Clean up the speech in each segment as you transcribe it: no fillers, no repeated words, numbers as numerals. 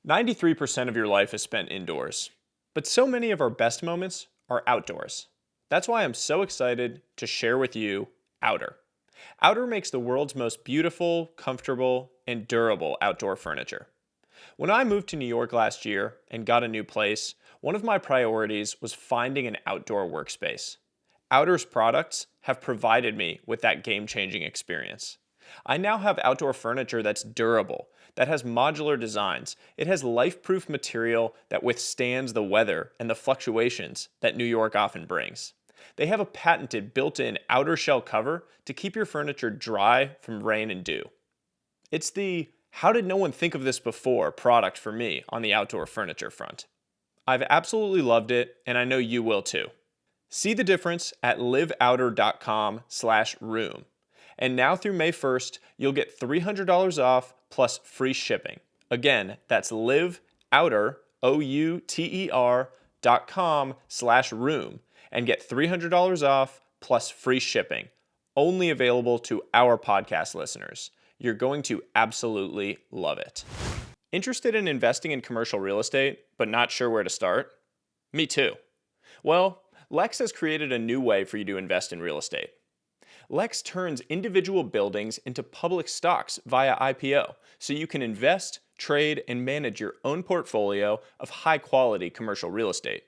93% of your life is spent indoors, but so many of our best moments are outdoors. That's why I'm so excited to share with you Outer. Outer makes the world's most beautiful, comfortable, and durable outdoor furniture. When I moved to New York last year and got a new place, one of my priorities was finding an outdoor workspace. Outer's products have provided me with that game-changing experience. I now have outdoor furniture that's durable, that has modular designs. It has life-proof material that withstands the weather and the fluctuations that New York often brings. They have a patented built-in outer shell cover to keep your furniture dry from rain and dew. It's the "how did no one think of this before" product for me on the outdoor furniture front. I've absolutely loved it, and I know you will too. See the difference at liveouter.com/room. And now through May 1st, you'll get $300 off plus free shipping. Again, that's liveouter, outer.com/room, and get $300 off plus free shipping. Only available to our podcast listeners. You're going to absolutely love it. Interested in investing in commercial real estate, but not sure where to start? Me too. Well, Lex has created a new way for you to invest in real estate. Lex turns individual buildings into public stocks via IPO, so you can invest, trade, and manage your own portfolio of high-quality commercial real estate.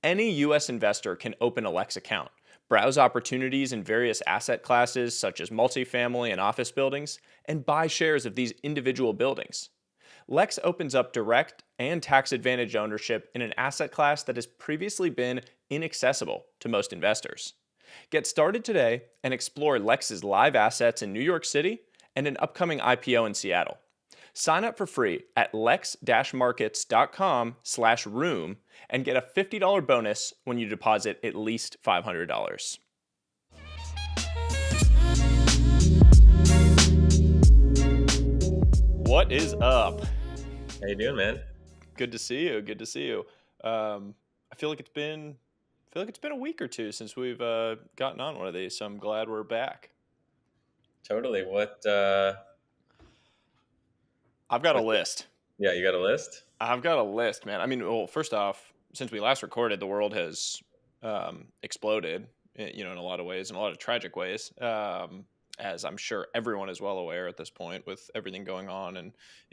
Any U.S. investor can open a Lex account, browse opportunities in various asset classes such as multifamily and office buildings, and buy shares of these individual buildings. Lex opens up direct and tax-advantaged ownership in an asset class that has previously been inaccessible to most investors. Get started today and explore Lex's live assets in New York City and an upcoming IPO in Seattle. Sign up for free at lex-markets.com/room and get a $50 bonus when you deposit at least $500. What is up? How you doing, man? Good to see you. Good to see you. I feel like it's been a week or two since we've gotten on one of these, so I'm glad we're back. Totally. I've got a list. Yeah, you got a list? I've got a list, man. I mean, well, first off, since we last recorded, the world has exploded, in a lot of ways, in a lot of tragic ways, as I'm sure everyone is well aware at this point with everything going on in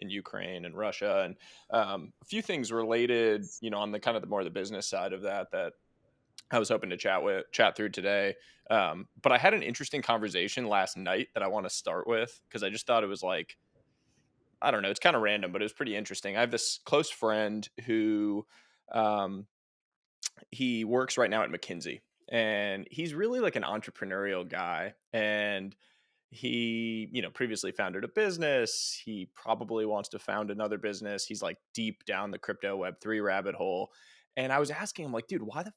Ukraine and Russia, and a few things related, on the kind of the more the business side of that I was hoping to chat through today. But I had an interesting conversation last night that I want to start with because I just thought it was like, I don't know, it's kind of random, but it was pretty interesting. I have this close friend who he works right now at McKinsey, and he's really like an entrepreneurial guy. And he, previously founded a business. He probably wants to found another business. He's like deep down the crypto Web3 rabbit hole. And I was asking him, like, dude, why the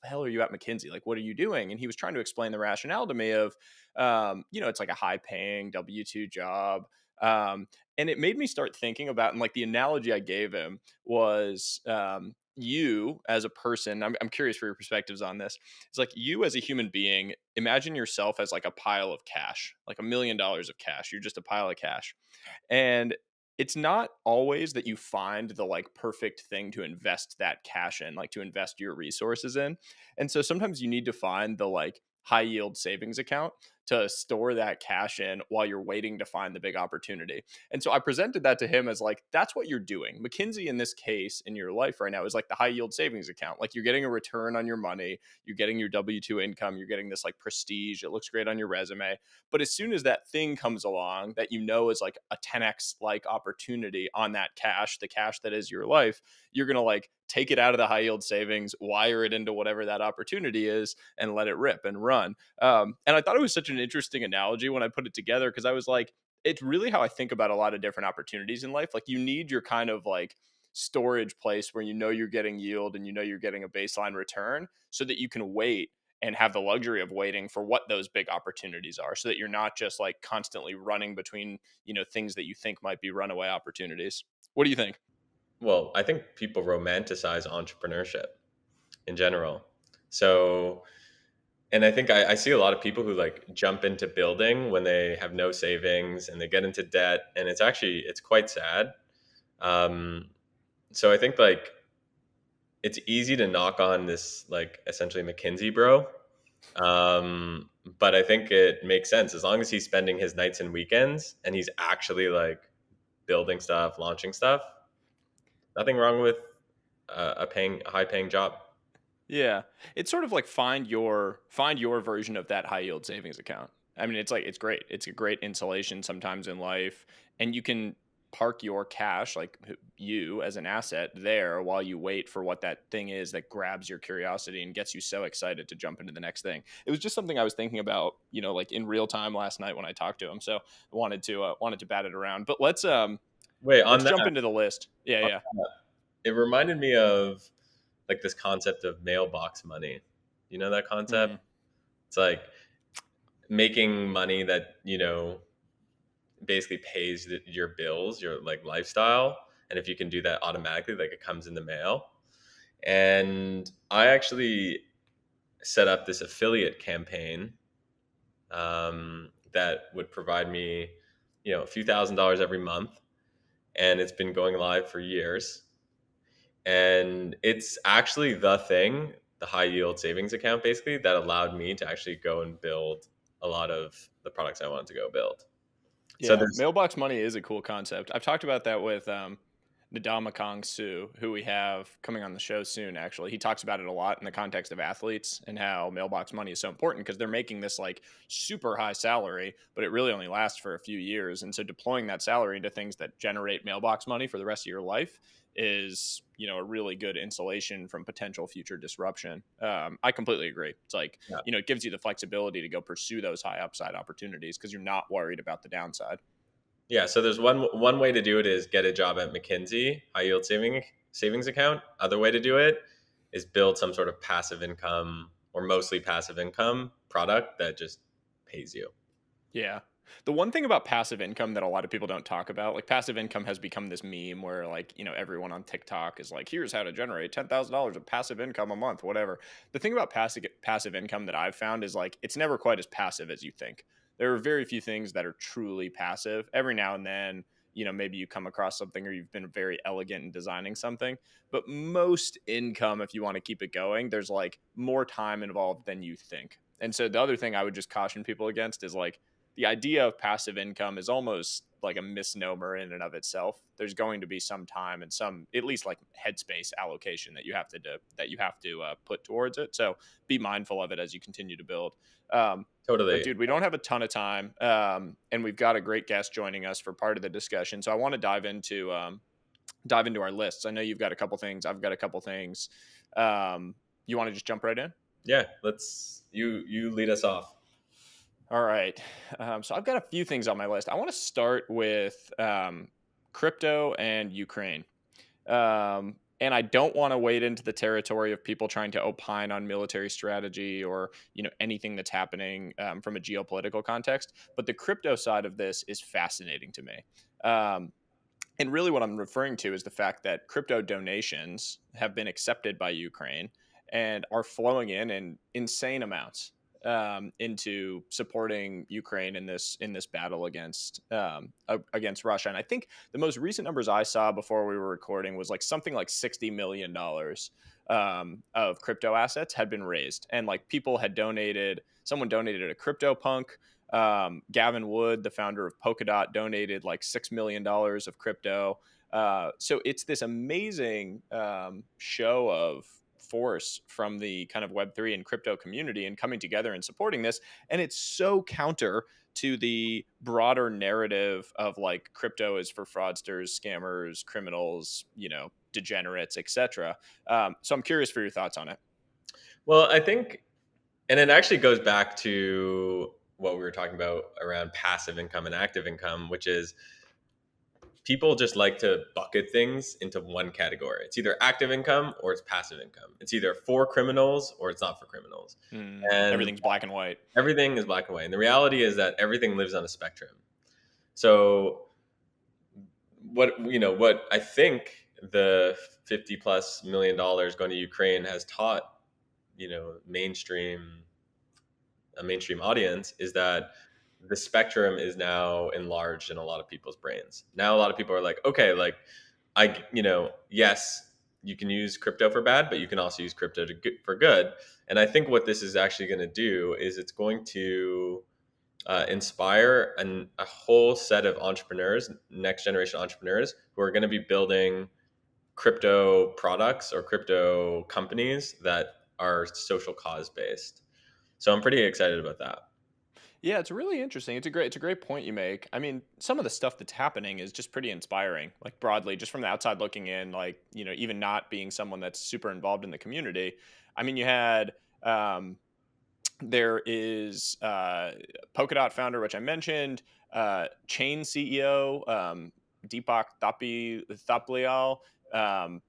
hell are you at McKinsey? Like, what are you doing? And he was trying to explain the rationale to me of, it's like a high paying W-2 job. And it made me start thinking about, and like the analogy I gave him was, you as a person, I'm curious for your perspectives on this. It's like you as a human being, imagine yourself as like a pile of cash, like $1 million of cash. You're just a pile of cash. And it's not always that you find the like perfect thing to invest that cash in, like to invest your resources in. And so sometimes you need to find the like high yield savings account to store that cash in while you're waiting to find the big opportunity. And so I presented that to him as like, that's what you're doing. McKinsey in this case in your life right now is like the high yield savings account. Like you're getting a return on your money, you're getting your W-2 income, you're getting this like prestige. It looks great on your resume. But as soon as that thing comes along that is like a 10x like opportunity on that cash, the cash that is your life, you're going to like take it out of the high yield savings, wire it into whatever that opportunity is, and let it rip and run. And I thought it was such an interesting analogy when I put it together because I was like, it's really how I think about a lot of different opportunities in life. Like you need your kind of like storage place where you're getting yield and you're getting a baseline return so that you can wait and have the luxury of waiting for what those big opportunities are so that you're not just like constantly running between, things that you think might be runaway opportunities. What do you think? Well, I think people romanticize entrepreneurship in general. So, and I think I see a lot of people who like jump into building when they have no savings and they get into debt. And it's quite sad. Um, So I think like it's easy to knock on this like essentially McKinsey bro. But I think it makes sense as long as he's spending his nights and weekends and he's actually like building stuff, launching stuff. Nothing wrong with a high paying job. Yeah. It's sort of like find your version of that high yield savings account. I mean, it's like it's great. It's a great insulation sometimes in life, and you can park your cash like you as an asset there while you wait for what that thing is that grabs your curiosity and gets you so excited to jump into the next thing. It was just something I was thinking about, like in real time last night when I talked to him. So I wanted to bat it around. But Wait, let's on jump that, into the list. Yeah, on yeah. that, it reminded me of like this concept of mailbox money. You know that concept? Mm. It's like making money that, basically pays your bills, your like lifestyle. And if you can do that automatically, like it comes in the mail. And I actually set up this affiliate campaign that would provide me, a few $1,000s every month. And it's been going live for years. And it's actually the thing, the high yield savings account, basically, that allowed me to actually go and build a lot of the products I wanted to go build. So Yeah, there's, mailbox money is a cool concept. I've talked about that with Nadama Kong Su, who we have coming on the show soon. Actually, he talks about it a lot in the context of athletes and how mailbox money is so important because they're making this like super high salary, but it really only lasts for a few years. And so, deploying that salary into things that generate mailbox money for the rest of your life is a really good insulation from potential future disruption. I completely agree. It's like yeah. it gives you the flexibility to go pursue those high upside opportunities because you're not worried about the downside. Yeah, so there's one way to do it is get a job at McKinsey, high yield savings account. Other way to do it is build some sort of passive income or mostly passive income product that just pays you. Yeah. The one thing about passive income that a lot of people don't talk about, like passive income has become this meme where like, everyone on TikTok is like, here's how to generate $10,000 of passive income a month, whatever. The thing about passive income that I've found is like it's never quite as passive as you think. There are very few things that are truly passive. Every now and then, maybe you come across something or you've been very elegant in designing something, but most income, if you want to keep it going, there's like more time involved than you think. And so the other thing I would just caution people against is like the idea of passive income is almost like a misnomer in and of itself. There's going to be some time and some, at least like headspace allocation that you have to put towards it. So be mindful of it as you continue to build. But Totally. dude, we don't have a ton of time, and we've got a great guest joining us for part of the discussion. So I want to dive into our lists. I know you've got a couple things. I've got a couple things. You want to just jump right in? Yeah, let's you lead us off. All right. So I've got a few things on my list. I want to start with crypto and Ukraine. And I don't want to wade into the territory of people trying to opine on military strategy or anything that's happening from a geopolitical context. But the crypto side of this is fascinating to me. Um, and really, what I'm referring to is the fact that crypto donations have been accepted by Ukraine and are flowing in insane amounts into supporting Ukraine in this battle against Russia. And I think the most recent numbers I saw before we were recording was like something like $60 million of crypto assets had been raised, and like people had donated. Someone donated a CryptoPunk. Gavin Wood, the founder of Polkadot, donated like $6 million of crypto. So it's this amazing show of force from the kind of Web3 and crypto community and coming together and supporting this. And it's so counter to the broader narrative of like crypto is for fraudsters, scammers, criminals, degenerates, etc. So I'm curious for your thoughts on it. Well, I think, and it actually goes back to what we were talking about around passive income and active income, which is people just like to bucket things into one category. It's either active income or it's passive income. It's either for criminals or it's not for criminals. And Everything's black and white. everything is black and white. And the reality is that everything lives on a spectrum. So what I think the 50 plus $1 million going to Ukraine has taught, mainstream a mainstream audience is that the spectrum is now enlarged in a lot of people's brains. Now a lot of people are like, okay, like yes, you can use crypto for bad, but you can also use crypto for good. And I think what this is actually going to do is it's going to inspire a whole set of entrepreneurs, next generation entrepreneurs, who are going to be building crypto products or crypto companies that are social cause based. So I'm pretty excited about that. Yeah, it's really interesting. It's a great point you make. I mean, some of the stuff that's happening is just pretty inspiring. Like broadly, just from the outside looking in, like, even not being someone that's super involved in the community. I mean, you had there is Polkadot founder, which I mentioned, Chain CEO, Deepak Thaplial,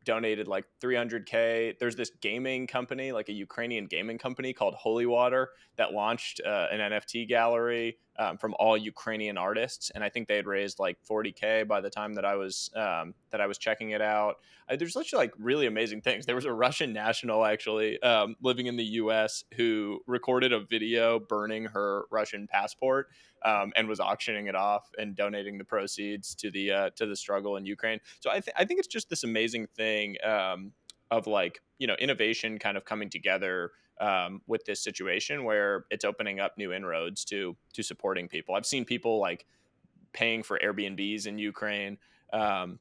donated like 300K. There's this gaming company, like a Ukrainian gaming company called Holy Water, that launched an NFT gallery from all Ukrainian artists, and I think they had raised like 40K by the time that I was checking it out. There's such like really amazing things. There was a Russian national actually living in the U.S. who recorded a video burning her Russian passport and was auctioning it off and donating the proceeds to the struggle in Ukraine. So I think it's just this amazing thing of like innovation kind of coming together with this situation where it's opening up new inroads to supporting people. I've seen people like paying for Airbnbs in Ukraine. Um,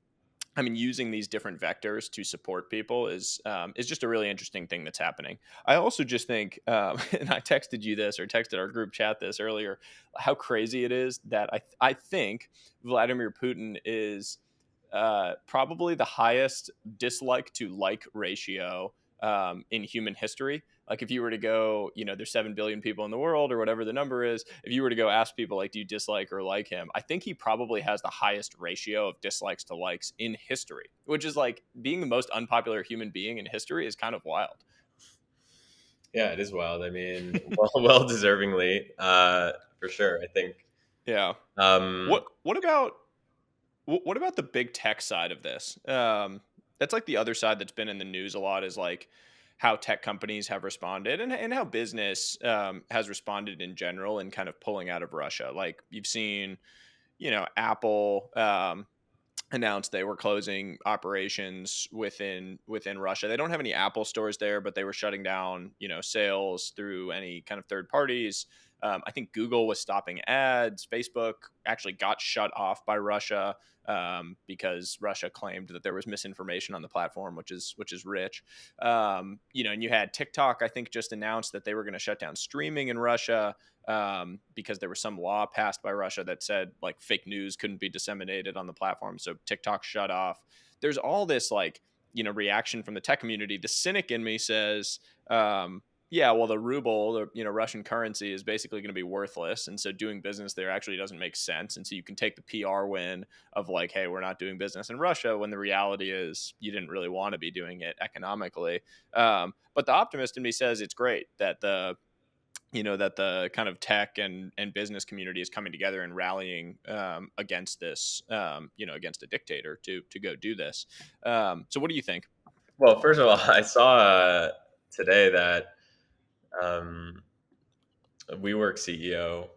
I mean, using these different vectors to support people is just a really interesting thing that's happening. I also just think, and I texted you this or texted our group chat this earlier, how crazy it is that I think Vladimir Putin is probably the highest dislike to like ratio in human history. Like if you were to go, there's 7 billion people in the world or whatever the number is. If you were to go ask people, like, do you dislike or like him? I think he probably has the highest ratio of dislikes to likes in history, which is like being the most unpopular human being in history is kind of wild. Yeah, it is wild. I mean, well deservingly, for sure. I think. Yeah. Um, What about what about the big tech side of this? That's like the other side that's been in the news a lot is like how tech companies have responded and how business has responded in general and kind of pulling out of Russia. Like you've seen, Apple announced they were closing operations within Russia. They don't have any Apple stores there, but they were shutting down, sales through any kind of third parties. I think Google was stopping ads. Facebook actually got shut off by Russia because Russia claimed that there was misinformation on the platform, which is rich. And you had TikTok. I think just announced that they were going to shut down streaming in Russia because there was some law passed by Russia that said like fake news couldn't be disseminated on the platform. So TikTok shut off. There's all this like, reaction from the tech community. The cynic in me says, yeah, well, the ruble, the Russian currency is basically going to be worthless, and so doing business there actually doesn't make sense. And so you can take the PR win of like, hey, we're not doing business in Russia, when the reality is you didn't really want to be doing it economically. But the optimist in me says it's great that the kind of tech and business community is coming together and rallying against this, against a dictator to go do this. So what do you think? well, first of all, I saw today that um, WeWork CEO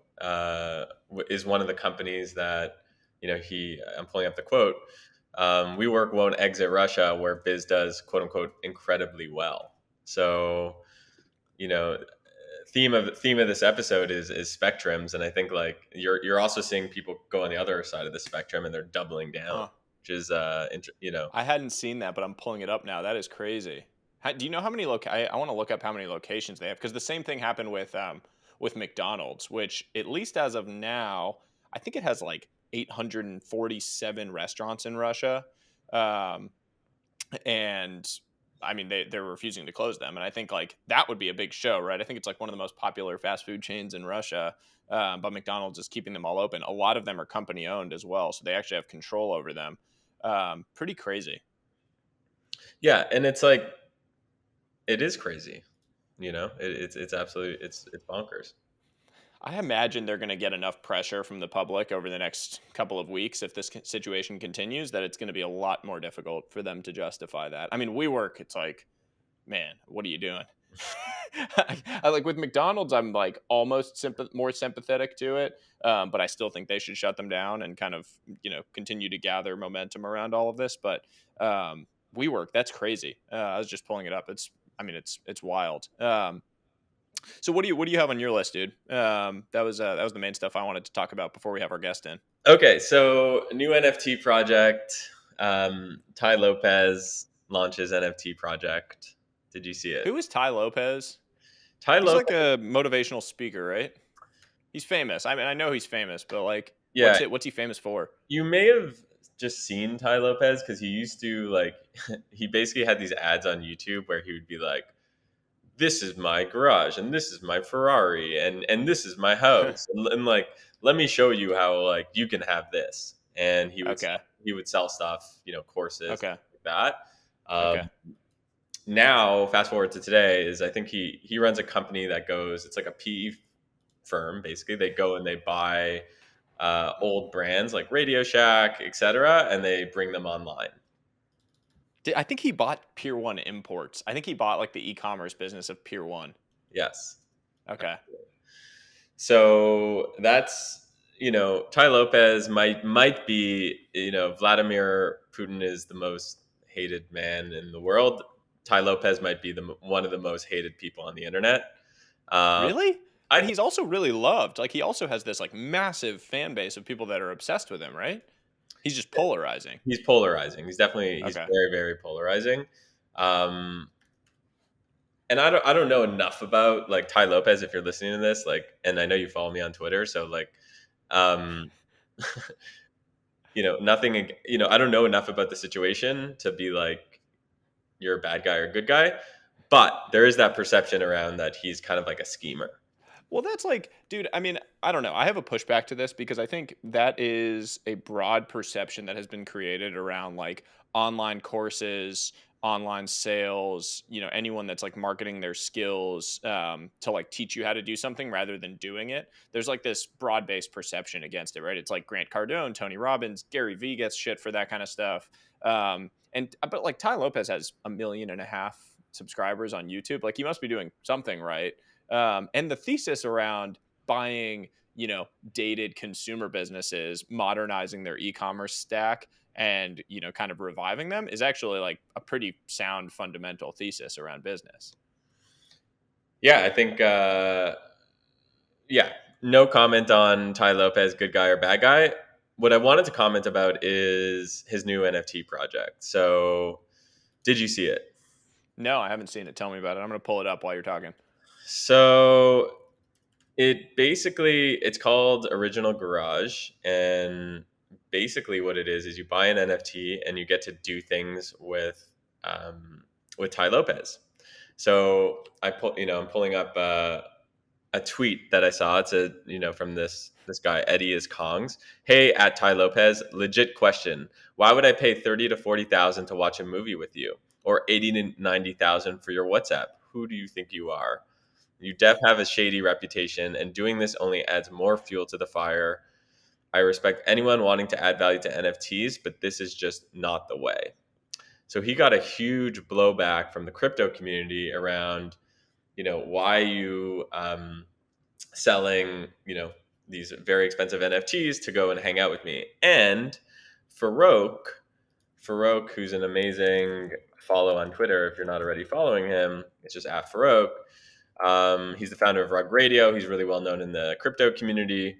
is one of the companies that I'm pulling up the quote. WeWork won't exit Russia, where Biz does quote unquote incredibly well. So you know, theme of this episode is spectrums, and I think like you're also seeing people go on the other side of the spectrum, and they're doubling down, Huh. which is I hadn't seen that, but I'm pulling it up now. That is crazy. Do you know how many I want to look up how many locations they have, because the same thing happened with McDonald's, which at least as of now, I think it has like 847 restaurants in Russia. Um, and I mean they're refusing to close them, and I think like that would be a big show, right? I think it's like one of the most popular fast food chains in Russia, but McDonald's is keeping them all open. A lot of them are company owned as well, so they actually have control over them. Pretty crazy. yeah, and it's like it is crazy. It's absolutely it's bonkers. I imagine they're going to get enough pressure from the public over the next couple of weeks if this situation continues, that it's going to be a lot more difficult for them to justify that. I mean, we work. It's like, man, what are you doing? I like with McDonald's, I'm like almost more sympathetic to it, but I still think they should shut them down and kind of continue to gather momentum around all of this. But WeWork, that's crazy. I was just pulling it up. I mean, it's wild. So what do you have on your list, dude? That was the main stuff I wanted to talk about before we have our guest in. Okay, so new NFT project. Tai Lopez launches NFT project. Did you see it? Who is Tai Lopez? Tai He's like Lopez. a motivational speaker, right? He's famous. I mean, I know he's famous, but like, Yeah, what's he famous for? you may have just seen Tai Lopez because he used to like he basically had these ads on YouTube where he would be like, "This is my garage, and this is my Ferrari, and this is my house, and like let me show you how like you can have this." And Okay. he would sell stuff, courses Okay. like that. Okay. Now, fast forward to today, is I think he runs a company that goes. It's like a PE firm. Basically, they go and they buy old brands like Radio Shack, etc., and they bring them online. I think he bought Pier One Imports. I think he bought like the e-commerce business of Pier One. Yes. Okay. So that's Tai Lopez might be Vladimir Putin is the most hated man in the world. Tai Lopez might be one of the most hated people on the internet. Um, Really? I But think he's also really loved. Like he also has this like massive fan base of people that are obsessed with him, right? He's just polarizing. he's polarizing. He's Okay. very very polarizing. Um, and I don't know enough about like Tai Lopez if you're listening to this like, and I know you follow me on Twitter, so like um nothing, I don't know enough about the situation to be like you're a bad guy or a good guy, but there is that perception around that he's kind of like a schemer. Well, that's like, dude, I mean, I don't know. I have a pushback to this because I think that is a broad perception that has been created around like online courses, online sales, anyone that's like marketing their skills to like teach you how to do something rather than doing it. There's like this broad based perception against it, right? It's like Grant Cardone, Tony Robbins, Gary Vee gets shit for that kind of stuff. But like Ty Lopez has 1.5 million subscribers on YouTube. Like he must be doing something right. And the thesis around buying, dated consumer businesses, modernizing their e-commerce stack, and kind of reviving them is actually like a pretty sound fundamental thesis around business. Yeah, I think yeah, no comment on Tai Lopez, good guy or bad guy. What I wanted to comment about is his new NFT project. So, did you see it? No, I haven't seen it. Tell me about it. I'm going to pull it up while you're talking. So, it's called Original Garage, and basically what it is you buy an NFT and you get to do things with Tai Lopez. So I'm pulling up a tweet that I saw. It's from this guy Eddie is Kongs. Hey, at Tai Lopez, legit question. Why would I pay 30 to 40,000 to watch a movie with you, or 80 to 90,000 for your WhatsApp? Who do you think you are? You def have a shady reputation, and doing this only adds more fuel to the fire. I respect anyone wanting to add value to NFTs, but this is just not the way. So he got a huge blowback from the crypto community around, why you selling, these very expensive NFTs to go and hang out with me. And Farouk, who's an amazing follow on Twitter, if you're not already following him, it's just at Farouk. He's the founder of Rug Radio. He's really well known in the crypto community,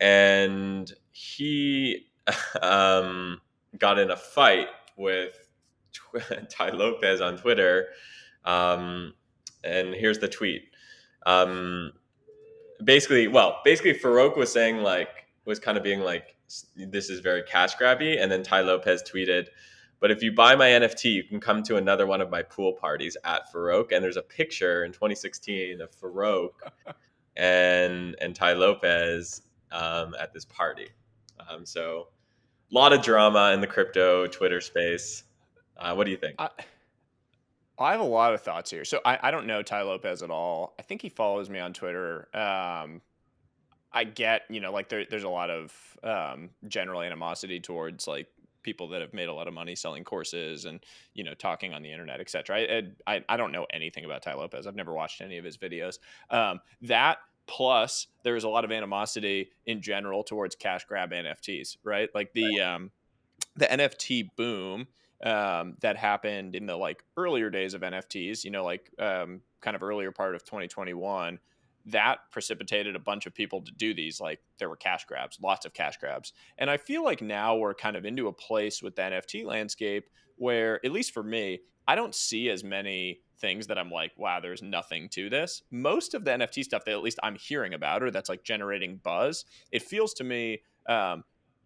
and he got in a fight with Tai Lopez on Twitter. Um, and here's the tweet. Um, basically, Farouk was saying was kind of being like, this is very cash grabby, and then Tai Lopez tweeted, but if you buy my NFT, you can come to another one of my pool parties at Farouk. And there's a picture in 2016 of Farouk and Tai Lopez at this party. So a lot of drama in the crypto Twitter space. What do you think? I have a lot of thoughts here. So I don't know Ty Lopez at all. I think he follows me on Twitter. I get, like there's a lot of general animosity towards like people that have made a lot of money selling courses and, talking on the internet, etc. I don't know anything about Tai Lopez. I've never watched any of his videos. That plus there's a lot of animosity in general towards cash grab NFTs, right? Like the NFT boom that happened in the like earlier days of NFTs, like kind of earlier part of 2021, that precipitated a bunch of people to do these. Like there were cash grabs, lots of cash grabs. And I feel like now we're kind of into a place with the NFT landscape where, at least for me, I don't see as many things that I'm like, wow, there's nothing to this. Most of the NFT stuff that at least I'm hearing about or that's like generating buzz, it feels to me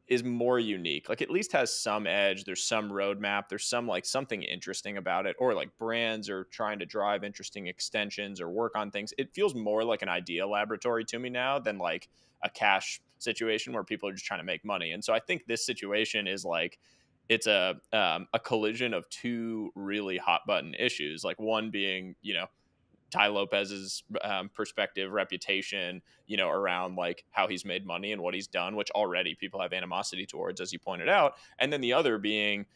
is more unique. Like at least has some edge. There's some roadmap. There's some like something interesting about it, or like brands are trying to drive interesting extensions or work on things. It feels more like an idea laboratory to me now than like a cash situation where people are just trying to make money. And so I think this situation is like it's a collision of two really hot button issues. Like one being, Tai Lopez's perspective, reputation, around like how he's made money and what he's done, which already people have animosity towards, as you pointed out. And then the other being,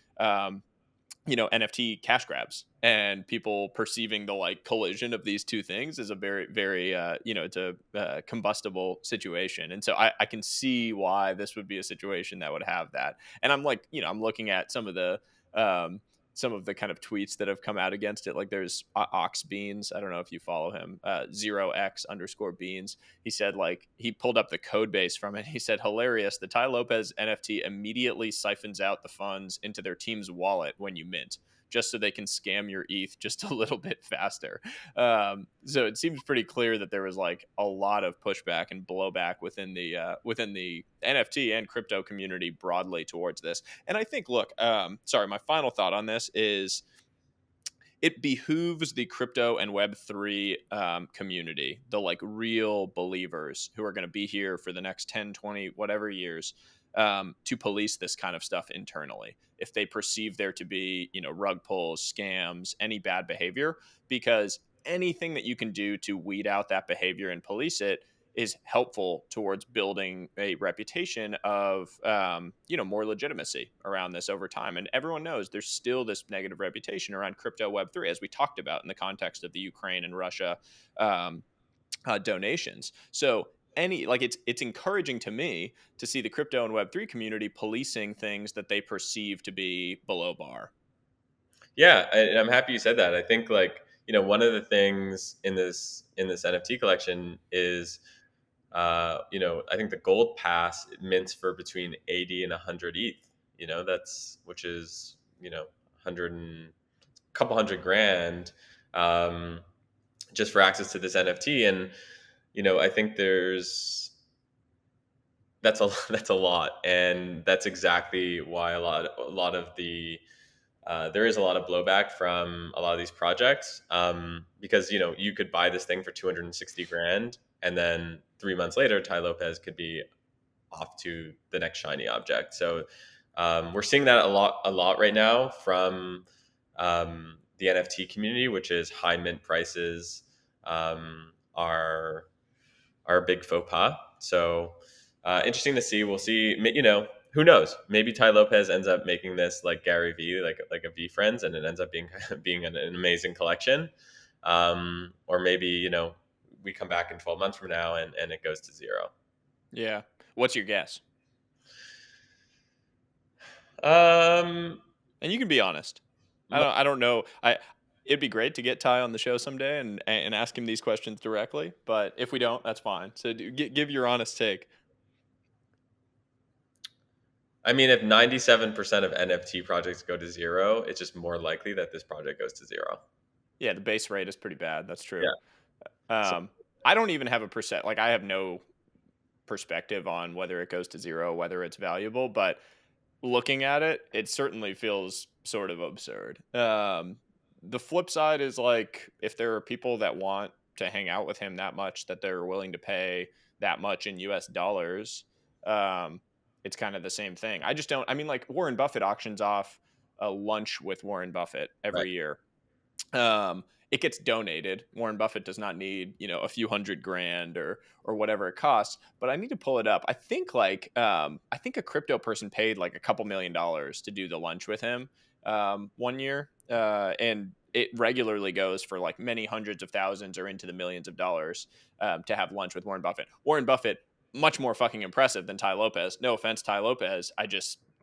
NFT cash grabs and people perceiving the like collision of these two things is a very, very, it's a combustible situation. And so I can see why this would be a situation that would have that. And I'm like, I'm looking at um, some of the kind of tweets that have come out against it. Like there's Ox Beans. I don't know if you follow him, 0x_beans. He said like he pulled up the code base from it. He said, hilarious. The Tai Lopez NFT immediately siphons out the funds into their team's wallet when you mint, just so they can scam your ETH just a little bit faster. So it seems pretty clear that there was like a lot of pushback and blowback within the NFT and crypto community broadly towards this. And I think, look, sorry, my final thought on this is it behooves the crypto and Web3 community, the like real believers who are going to be here for the next 10, 20, whatever years, to police this kind of stuff internally. If they perceive there to be, rug pulls, scams, any bad behavior, because anything that you can do to weed out that behavior and police it is helpful towards building a reputation of more legitimacy around this over time. And everyone knows there's still this negative reputation around crypto Web3, as we talked about in the context of the Ukraine and Russia donations. So it's encouraging to me to see the crypto and Web3 community policing things that they perceive to be below bar. Yeah, and I'm happy you said that. I think like one of the things in this NFT collection is I think the gold pass it mints for between 80 and 100 ETH. That's which is 100 and couple hundred grand just for access to this NFT. And I think that's a lot, and that's exactly why a lot of the there is a lot of blowback from a lot of these projects because you could buy this thing for 260 grand, and then 3 months later, Tai Lopez could be off to the next shiny object. So we're seeing that a lot right now from the NFT community, which is high mint prices are a big faux pas. So interesting to see. We'll see. Who knows? Maybe Tai Lopez ends up making this like Gary V, like a V Friends, and it ends up being an amazing collection. Or maybe we come back in 12 months from now and it goes to zero. Yeah. What's your guess? Um, And you can be honest. my, I don't know. It'd be great to get Ty on the show someday and ask him these questions directly. But if we don't, that's fine. So give your honest take. I mean, if 97% of NFT projects go to zero, it's just more likely that this project goes to zero. Yeah, the base rate is pretty bad. That's true. Yeah. So, I don't even have a percent. Like I have no perspective on whether it goes to zero, whether it's valuable. But looking at it, it certainly feels sort of absurd. The flip side is like if there are people that want to hang out with him that much that they're willing to pay that much in US dollars, it's kind of the same thing. I just don't, I mean, like Warren Buffett auctions off a lunch with Warren Buffett right. every year. it gets donated. Warren Buffett does not need, a few hundred grand or whatever it costs. But I need to pull it up. I think a crypto person paid like a couple $1 million to do the lunch with him one year, and it regularly goes for like many hundreds of thousands or into the millions of dollars to have lunch with Warren Buffett. Warren Buffett, much more fucking impressive than Tai Lopez. No offense, Tai Lopez.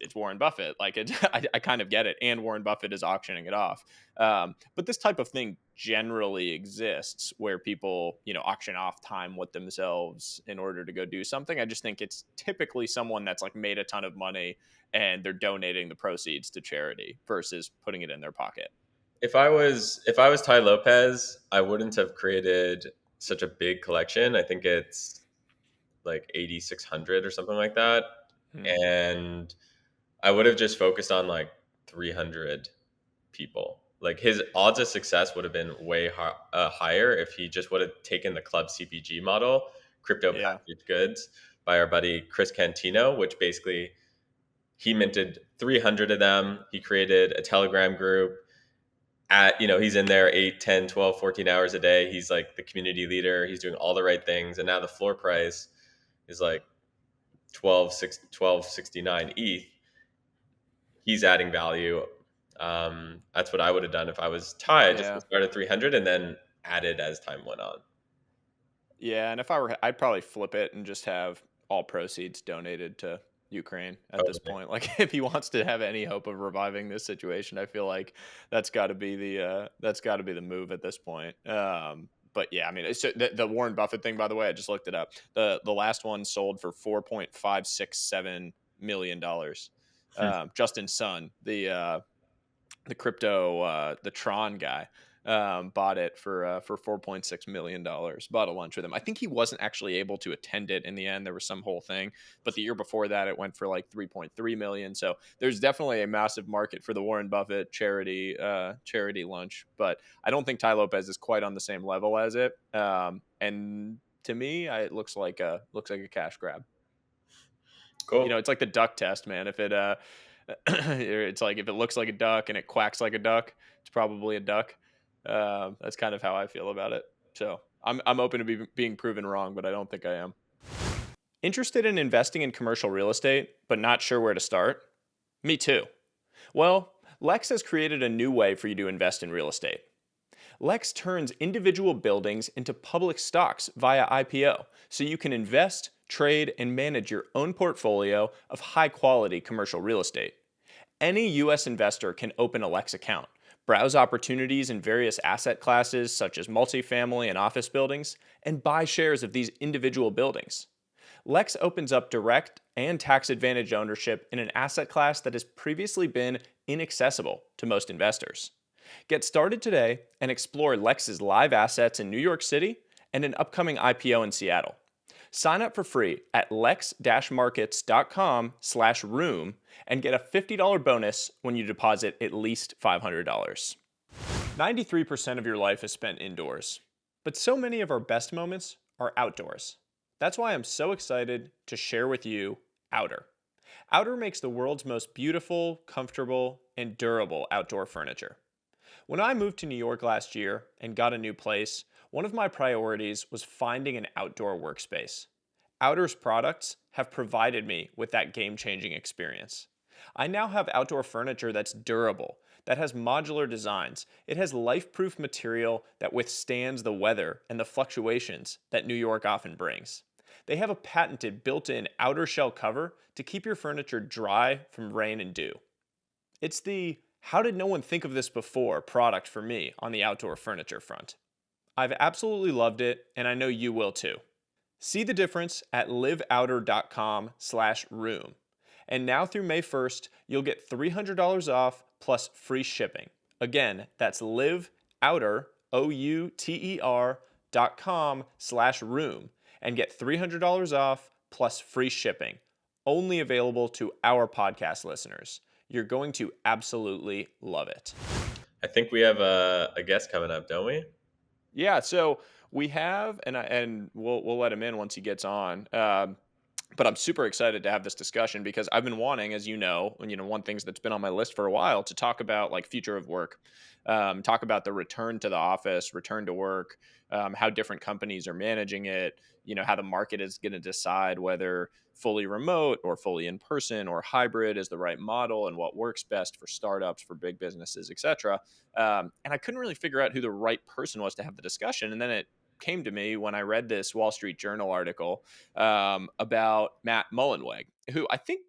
It's Warren Buffett. Like I kind of get it, and Warren Buffett is auctioning it off. But this type of thing generally exists where people, auction off time with themselves in order to go do something. I just think it's typically someone that's like made a ton of money and they're donating the proceeds to charity versus putting it in their pocket. If I was Tai Lopez, I wouldn't have created such a big collection. I think it's like 8,600 or something like that. Hmm. And I would have just focused on like 300 people. Like his odds of success would have been way higher if he just would have taken the club CPG model, crypto Yeah. packaged goods, by our buddy Chris Cantino, which basically he minted 300 of them. He created a Telegram group. He's in there 8, 10, 12, 14 hours a day. He's like the community leader. He's doing all the right things. And now the floor price is like 1269 ETH. He's adding value. That's what I would have done if I was Tai. I just Yeah. started 300 and then added as time went on. Yeah, and if I were, I'd probably flip it and just have all proceeds donated to Ukraine at this Totally. point. Like, if he wants to have any hope of reviving this situation, I feel like that's got to be the move at this point. But yeah, I mean, the Warren Buffett thing, by the way, I just looked it up. The last one sold for $4.567 million. Justin Sun, the crypto the Tron guy, bought it for $4.6 million. Bought a lunch with him. I think he wasn't actually able to attend it in the end. There was some whole thing, but the year before that, it went for like 3.3 million. So there's definitely a massive market for the Warren Buffett charity lunch. But I don't think Tai Lopez is quite on the same level as it. And to me, it looks like a cash grab. Cool. It's like the duck test, man. If it it's like if it looks like a duck and it quacks like a duck, it's probably a duck. That's kind of how I feel about it. So I'm open to being proven wrong, but I don't think I am. Interested in investing in commercial real estate, but not sure where to start? Me too. Well, Lex has created a new way for you to invest in real estate. Lex turns individual buildings into public stocks via IPO, so you can invest, trade, and manage your own portfolio of high quality commercial real estate. Any US investor can open a Lex account, browse opportunities in various asset classes such as multifamily and office buildings, and buy shares of these individual buildings. Lex opens up direct and tax advantage ownership in an asset class that has previously been inaccessible to most investors. Get started today and explore Lex's live assets in New York City and an upcoming IPO in Seattle. Sign up for free at lex-markets.com/room and get a $50 bonus when you deposit at least $500. 93% of your life is spent indoors, but so many of our best moments are outdoors. That's why I'm so excited to share with you Outer. Outer makes the world's most beautiful, comfortable, and durable outdoor furniture. When I moved to New York last year and got a new place, one of my priorities was finding an outdoor workspace. Outer's products have provided me with that game-changing experience. I now have outdoor furniture that's durable, that has modular designs. It has life-proof material that withstands the weather and the fluctuations that New York often brings. They have a patented built-in outer shell cover to keep your furniture dry from rain and dew. It's the "how did no one think of this before" product for me on the outdoor furniture front. I've absolutely loved it, and I know you will too. See the difference at liveouter.com/room. And now through May 1st, you'll get $300 off plus free shipping. Again, that's liveouter, OUTER.com/room, and get $300 off plus free shipping. Only available to our podcast listeners. You're going to absolutely love it. I think we have a guest coming up, don't we? Yeah, so we have, and we'll let him in once he gets on. but I'm super excited to have this discussion because I've been wanting, as you know, and one things that's been on my list for a while to talk about like future of work, talk about the return to the office, return to work, how different companies are managing it. How the market is going to decide whether fully remote or fully in person or hybrid is the right model and what works best for startups, for big businesses, etc. And I couldn't really figure out who the right person was to have the discussion, and then it came to me when I read this Wall Street Journal article about Matt Mullenweg, who I think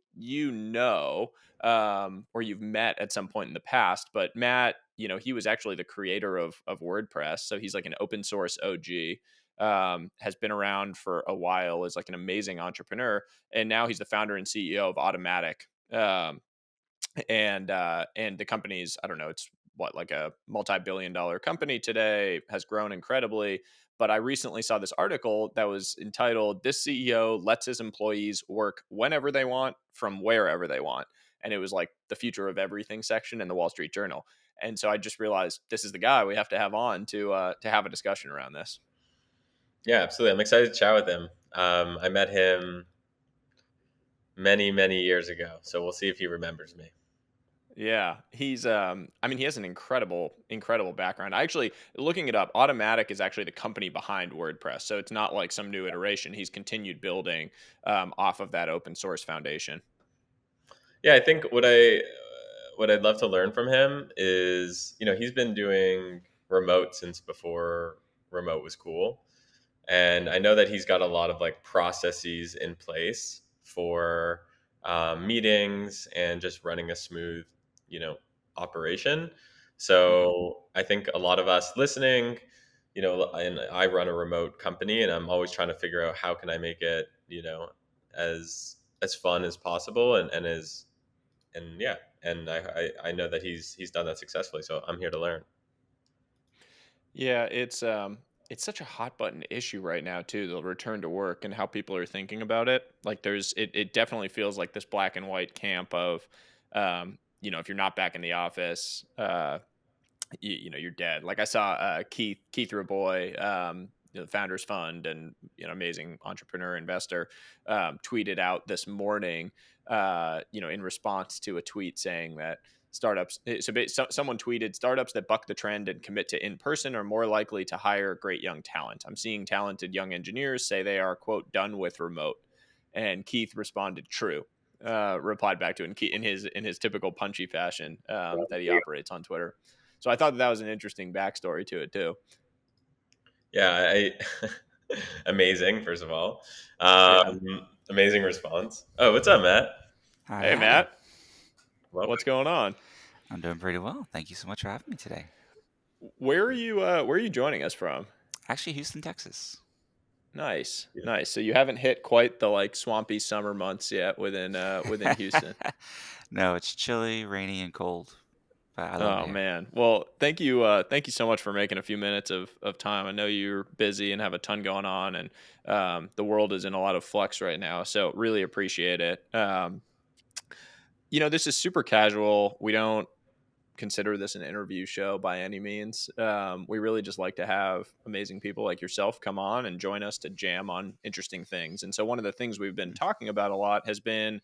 or you've met at some point in the past. But Matt, he was actually the creator of WordPress, so he's like an open source OG. Has been around for a while, is like an amazing entrepreneur, and now he's the founder and CEO of Automattic. And the company's, I don't know, it's what, like a multi-billion-dollar company today, has grown incredibly. But I recently saw this article that was entitled, "This CEO lets his employees work whenever they want from wherever they want," and it was like the future of everything section in the Wall Street Journal. And so I just realized this is the guy we have to have on to have a discussion around this. Yeah, absolutely. I'm excited to chat with him. I met him many, many years ago, so we'll see if he remembers me. Yeah, he's I mean, he has an incredible background. I actually, looking it up, Automatic is actually the company behind WordPress. So it's not like some new iteration. He's continued building off of that open source foundation. Yeah, I think what I'd love to learn from him is, he's been doing remote since before remote was cool. And I know that he's got a lot of like processes in place for meetings and just running a smooth, you know, operation. Mhm. So I think a lot of us listening, and I run a remote company, and I'm always trying to figure out how can I make it, as fun as possible, and yeah, and I know that he's done that successfully. So I'm here to learn. Yeah, it's such a hot button issue right now too, the return to work and how people are thinking about it. Like it definitely feels like this black and white camp of if you're not back in the office, you're dead. Like I saw Keith Raboy, the Founders Fund and amazing entrepreneur investor, tweeted out this morning, in response to a tweet saying that someone tweeted, "Startups that buck the trend and commit to in person are more likely to hire great young talent. I'm seeing talented young engineers say they are, quote, done with remote." And Keith responded, "True." Replied back to it in his typical punchy fashion that he operates on Twitter. So I thought that was an interesting backstory to it too. Yeah, amazing. First of all, Yeah. amazing response. Oh, what's up, Matt? Howdy, Hey howdy. Matt, what's Welcome. going on? I'm doing pretty well. Thank you so much for having me today. Where are you joining us from? Actually, Houston, Texas. Nice. Yeah. Nice. So you haven't hit quite the like swampy summer months yet within Houston. No, it's chilly, rainy, and cold, but I love it Oh here. man. Well, thank you so much for making a few minutes of time. I know you're busy and have a ton going on, and the world is in a lot of flux right now. So really appreciate it. This is super casual. We don't consider this an interview show by any means. We really just like to have amazing people like yourself come on and join us to jam on interesting things. And so one of the things we've been talking about a lot has been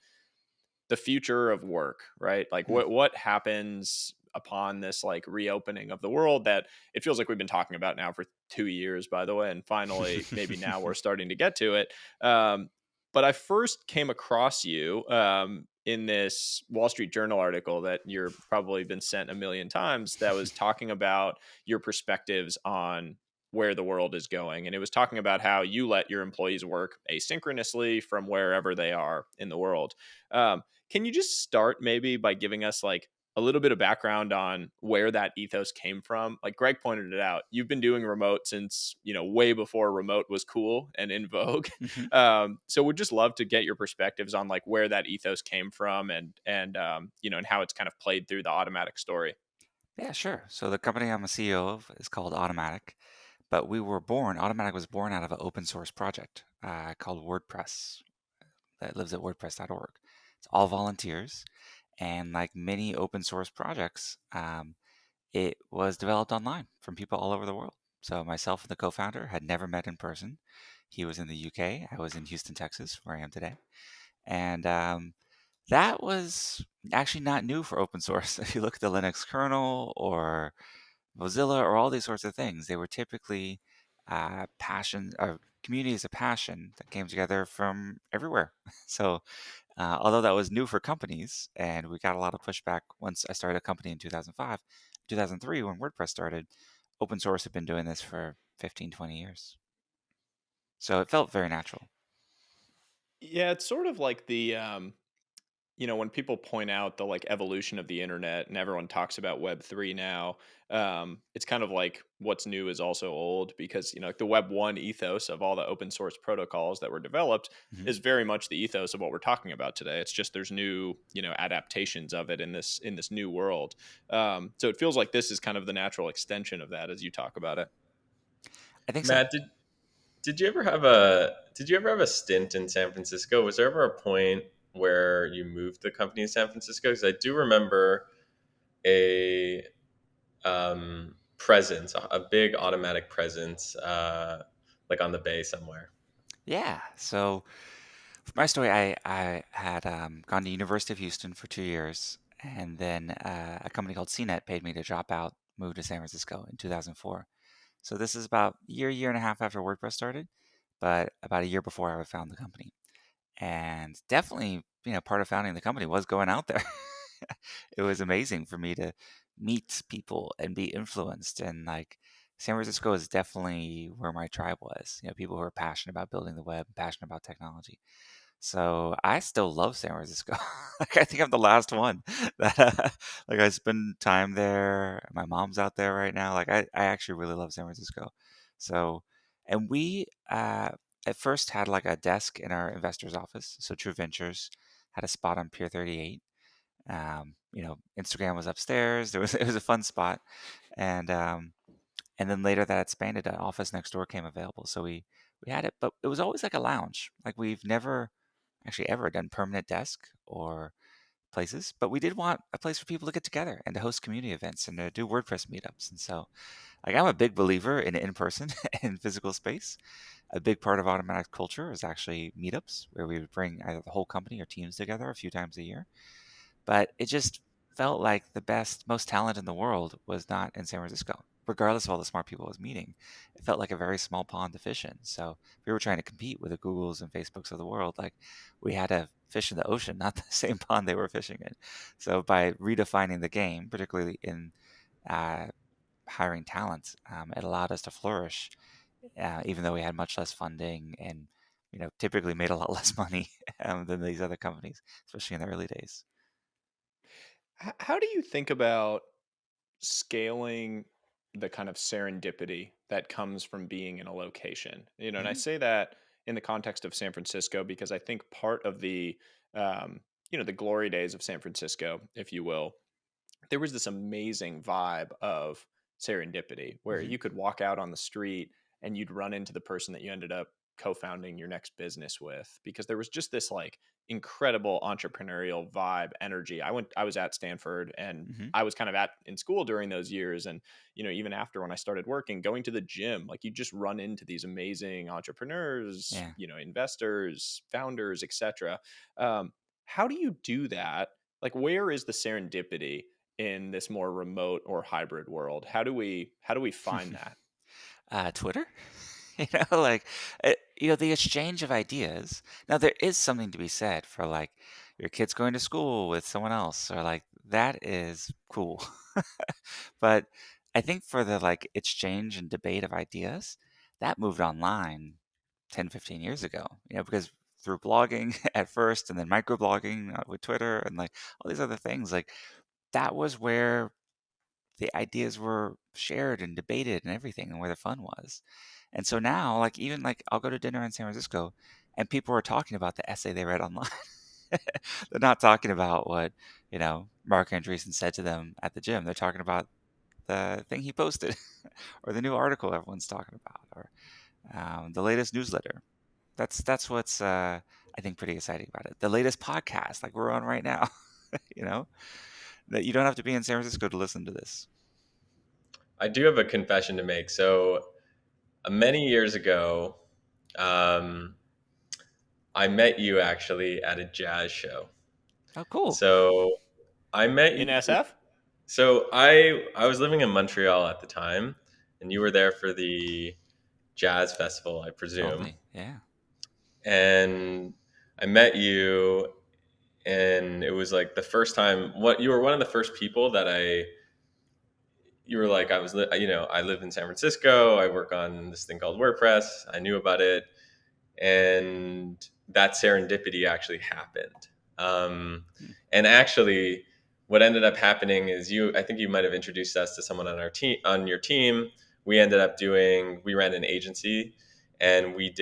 the future of work, right? Like Mhm. what happens upon this like reopening of the world that it feels like we've been talking about now for 2 years, by the way, and finally maybe now we're starting to get to it. But I first came across you in this Wall Street Journal article that you're probably been sent a million times that was talking about your perspectives on where the world is going. And it was talking about how you let your employees work asynchronously from wherever they are in the world. Can you just start maybe by giving us like a little bit of background on where that ethos came from? Like Greg pointed it out, you've been doing remote since way before remote was cool and in vogue. Mhm. So we'd just love to get your perspectives on like where that ethos came from and how it's kind of played through the Automatic story. Yeah, sure. So the company I'm a CEO of is called Automattic, but Automattic was born out of an open source project called WordPress that lives at wordpress.org. It's all volunteers, and like many open source projects, it was developed online from people all over the world. So myself and the co-founder had never met in person. He was in the UK. I was in Houston, Texas, where I am today. And that was actually not new for open source. If you look at the Linux kernel or Mozilla or all these sorts of things, they were typically passion or communities of passion that came together from everywhere. So although that was new for companies, and we got a lot of pushback once I started a company in 2005, 2003 when WordPress started, open source had been doing this for 15, 20 years. So it felt very natural. Yeah, it's sort of like the when people point out the like evolution of the internet and everyone talks about web 3 now, it's kind of like what's new is also old, because like the web 1 ethos of all the open source protocols that were developed Mhm. is very much the ethos of what we're talking about today. It's just there's new adaptations of it in this new world. So it feels like this is kind of the natural extension of that as you talk about it. I think so. Matt, did you ever have a stint in San Francisco? Was there ever a point where you moved the company to San Francisco? Because I do remember a presence, a big Automattic presence, like on the bay somewhere. Yeah. So for my story, I had gone to University of Houston for 2 years, and then a company called CNET paid me to drop out, move to San Francisco in 2004. So this is about a year and a half after WordPress started, but about a year before I found the company. And definitely, part of founding the company was going out there. It was amazing for me to meet people and be influenced. And like San Francisco is definitely where my tribe was. People who are passionate about building the web, passionate about technology. So I still love San Francisco. Like I think I'm the last one that like I spend time there. My mom's out there right now. Like I actually really love San Francisco. So and we at first had like a desk in our investor's office. So True Ventures had a spot on Pier 38. Instagram was upstairs. It was a fun spot. And and then later that expanded, an office next door came available. So we had it, but it was always like a lounge. Like we've never actually ever done permanent desk or places, but we did want a place for people to get together and to host community events and to do WordPress meetups. And so, like, I'm a big believer in person and physical space. A big part of Automatic culture is actually meetups where we would bring either the whole company or teams together a few times a year. But it just felt like the best, most talent in the world was not in San Francisco, regardless of all the smart people I was meeting. It felt like a very small pond to fish in. So if we were trying to compete with the Googles and Facebooks of the world, like we had to fish in the ocean, not the same pond they were fishing in. So by redefining the game, particularly in uh, hiring talent, it allowed us to flourish, even though we had much less funding and typically made a lot less money than these other companies, especially in the early days. How do you think about scaling the kind of serendipity that comes from being in a location? And I Mhm. say that in the context of San Francisco because I think part of the glory days of San Francisco, if you will, there was this amazing vibe of serendipity where Mhm. you could walk out on the street and you'd run into the person that you ended up co-founding your next business with, because there was just this like incredible entrepreneurial vibe energy. I was at Stanford, and Mhm. I was kind of at in school during those years, and even after, when I started working, going to the gym, like you just run into these amazing entrepreneurs, Yeah. investors, founders, etc. How do you do that? Like, where is the serendipity in this more remote or hybrid world? How do we find that? Twitter, like the exchange of ideas. Now there is something to be said for like your kids going to school with someone else, or like that is cool. But I think for the like exchange and debate of ideas, that moved online 10, 15 years ago. Because through blogging at first, and then microblogging with Twitter, and like all these other things, like that was where the ideas were shared and debated and everything, and where the fun was. And so now, like even like I'll go to dinner in San Francisco and people are talking about the essay they read online. They're not talking about what, Mark Andreessen said to them at the gym. They're talking about the thing he posted or the new article everyone's talking about, or the latest newsletter. That's what's I think pretty exciting about it. The latest podcast like we're on right now, you know, that you don't have to be in San Francisco to listen to this. I do have a confession to make. So many years ago, Um, I met you actually at a jazz show. Oh, cool. So I met In you. SF? So I was living in Montreal at the time, and you were there for the jazz festival, I presume. Totally. Yeah. And I met you, and it was like the first time. What you were one of the first people that I. You were like I was, I live in San Francisco. I work on this thing called WordPress. I knew about it, and that serendipity actually happened. Um, Hmm. and actually, what ended up happening is I think you might have introduced us to someone on our team, on your team. We ran an agency, and we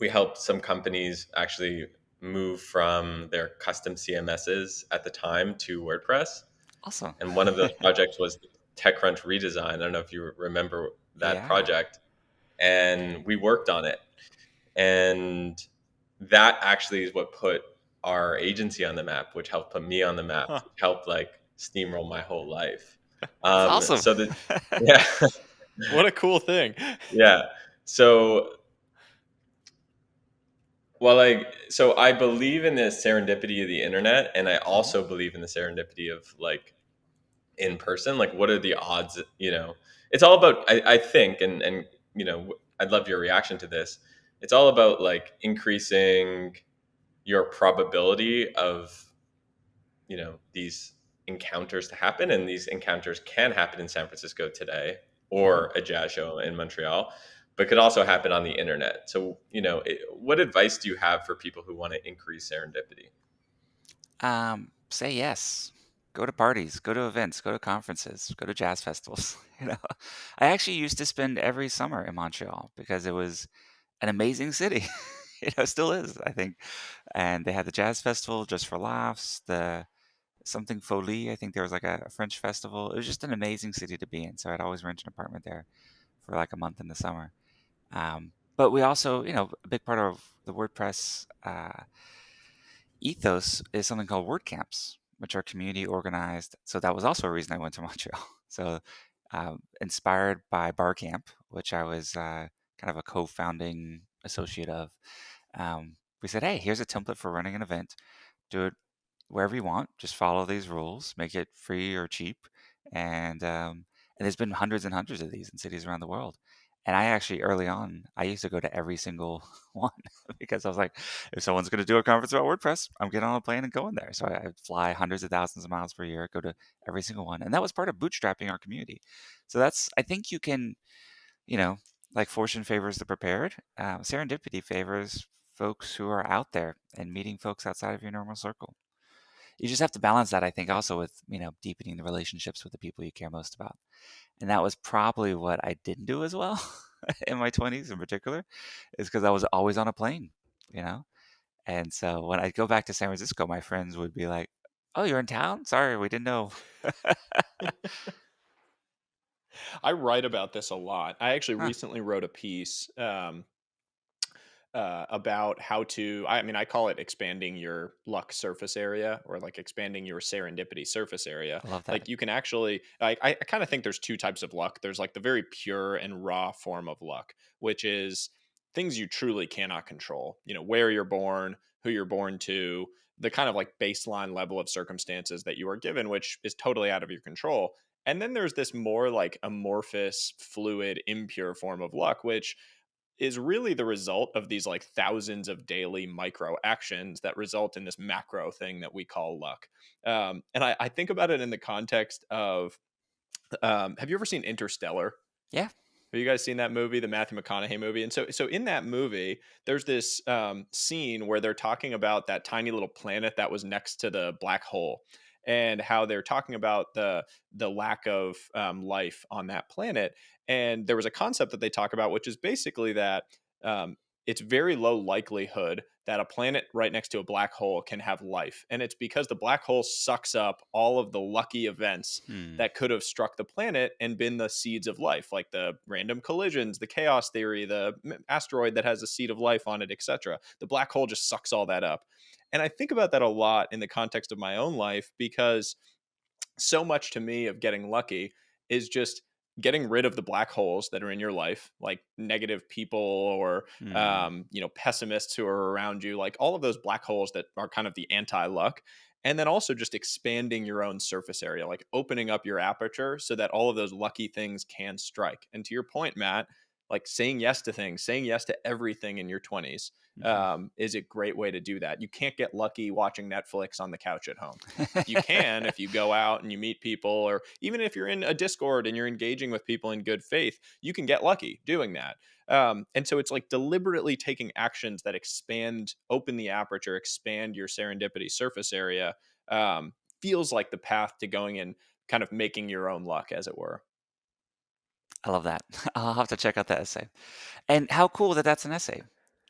helped some companies actually move from their custom CMSs at the time to WordPress. Awesome. And one of those projects was the TechCrunch redesign. I don't know if you remember that Yeah. project. And we worked on it. And that actually is what put our agency on the map, which helped put me on the map, Huh. which helped like steamroll my whole life. That's awesome. So the yeah, What a cool thing. yeah. So so I believe in the serendipity of the internet, and I Mhm. also believe in the serendipity of like in person. Like, what are the odds? It's all about. I think, and I'd love your reaction to this. It's all about like increasing your probability of these encounters to happen, and these encounters can happen in San Francisco today Mhm. or a jazz show in Montreal, but could also happen on the internet. So what advice do you have for people who want to increase serendipity? Say yes. Go to parties, go to events, go to conferences, go to jazz festivals. You know, I actually used to spend every summer in Montreal because it was an amazing city. Still is, I think. And they had the jazz festival just for laughs. The something Folie, I think there was like a French festival. It was just an amazing city to be in. So I'd always rent an apartment there for like a month in the summer. But we also, a big part of the WordPress ethos is something called WordCamps, which are community organized. So that was also a reason I went to Montreal. So inspired by Barcamp, which I was kind of a co-founding associate of, we said, hey, here's a template for running an event. Do it wherever you want. Just follow these rules. Make it free or cheap. And there's been hundreds and hundreds of these in cities around the world. And I actually early on, I used to go to every single one because I was like, if someone's going to do a conference about WordPress, I'm getting on a plane and going there. So I'd fly hundreds of thousands of miles per year, go to every single one. And that was part of bootstrapping our community. So I think you can, you know, like fortune favors the prepared. Serendipity favors folks who are out there and meeting folks outside of your normal circle. You just have to balance that, I think, also with, deepening the relationships with the people you care most about. And that was probably what I didn't do as well in my 20s in particular, is because I was always on a plane, you know? And so when I go back to San Francisco, my friends would be like, "Oh, you're in town? Sorry, we didn't know." I write about this a lot. I actually Huh, recently wrote a piece about how to, I mean, I call it expanding your luck surface area, or like expanding your serendipity surface area. I love that. Like you can actually, I kind of think there's two types of luck. There's like the very pure and raw form of luck, which is things you truly cannot control. Where you're born, who you're born to, the kind of like baseline level of circumstances that you are given, which is totally out of your control. And then there's this more like amorphous, fluid, impure form of luck, which is really the result of these like thousands of daily micro actions that result in this macro thing that we call luck. And I think about it in the context of, have you ever seen Interstellar? Yeah, Have you guys seen that movie, the Matthew McConaughey movie? And so in that movie, there's this scene where they're talking about that tiny little planet that was next to the black hole, and how they're talking about the lack of life on that planet. And there was a concept that they talk about, which is basically that um, it's very low likelihood that a planet right next to a black hole can have life, and it's because the black hole sucks up all of the lucky events hmm. that could have struck the planet and been the seeds of life, like the random collisions, the chaos theory, the asteroid that has a seed of life on it, etc. The black hole just sucks all that up. And I think about that a lot in the context of my own life, because so much to me of getting lucky is just getting rid of the black holes that are in your life, like negative people or Hmm. pessimists who are around you, like all of those black holes that are kind of the anti-luck. And then also just expanding your own surface area, like opening up your aperture so that all of those lucky things can strike. And to your point, Matt, like saying yes to things, saying yes to everything in your 20s is a great way to do that. You can't get lucky watching Netflix on the couch at home. You can if you go out and you meet people, or even if you're in a Discord and you're engaging with people in good faith, you can get lucky doing that. And so it's like deliberately taking actions that expand, open the aperture, expand your serendipity surface area. Um, Feels like the path to going and kind of making your own luck, as it were. I love that. I'll have to check out that essay. And how cool that that's an essay.